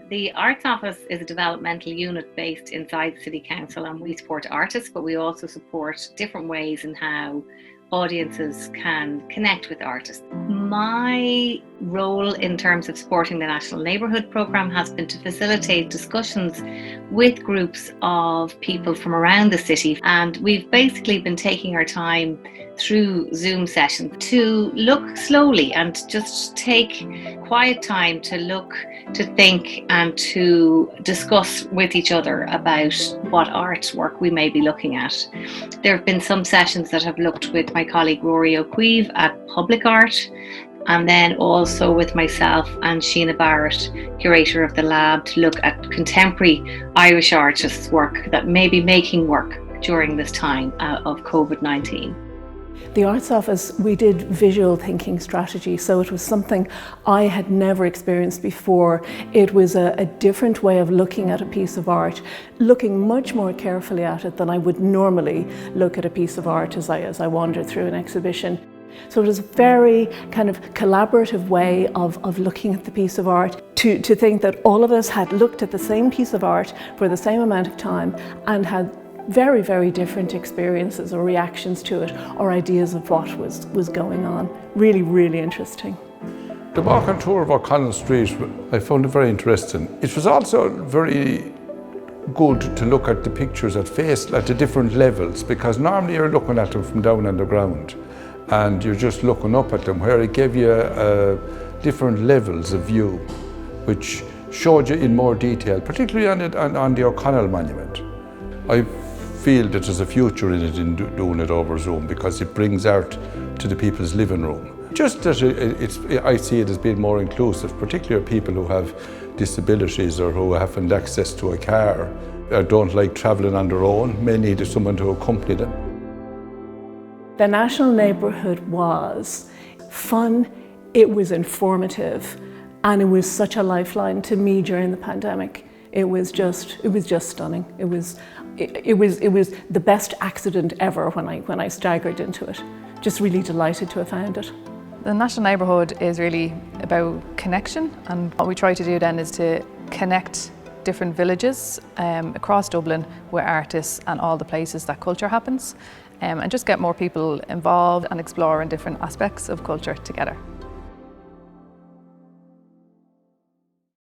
The Arts Office is a developmental unit based inside the City Council, and we support artists, but we also support different ways in how audiences can connect with artists. My role in terms of supporting the National Neighbourhood Programme has been to facilitate discussions with groups of people from around the city, and we've basically been taking our time through Zoom sessions to look slowly and just take quiet time to look, to think and to discuss with each other about what artwork we may be looking at. There have been some sessions that have looked with my colleague Rory O'Queeve at public art, and then also with myself and Sheena Barrett, curator of the lab, to look at contemporary Irish artists' work that may be making work during this time of COVID-19. The Arts Office, we did visual thinking strategy, so it was something I had never experienced before. It was a different way of looking at a piece of art, looking much more carefully at it than I would normally look at a piece of art as I wander through an exhibition. So it was a very kind of collaborative way of looking at the piece of art, to think that all of us had looked at the same piece of art for the same amount of time and had very, very different experiences or reactions to it, or ideas of what was going on. Really, really interesting. The walk and tour of O'Connell Street, I found it very interesting. It was also very good to look at the pictures at the different levels, because normally you're looking at them from down on the ground and you're just looking up at them, where it gave you different levels of view, which showed you in more detail, particularly on the O'Connell Monument. I feel that there's a future in it, in doing it over Zoom, because it brings art to the people's living room. Just that I see it as being more inclusive, particularly people who have disabilities or who haven't access to a car, or don't like travelling on their own, may need someone to accompany them. The National Neighbourhood was fun, it was informative, and it was such a lifeline to me during the pandemic. It was just stunning. It was the best accident ever when I staggered into it. Just really delighted to have found it. The National Neighbourhood is really about connection, and what we try to do then is to connect different villages across Dublin with artists and all the places that culture happens, and just get more people involved and explore in different aspects of culture together.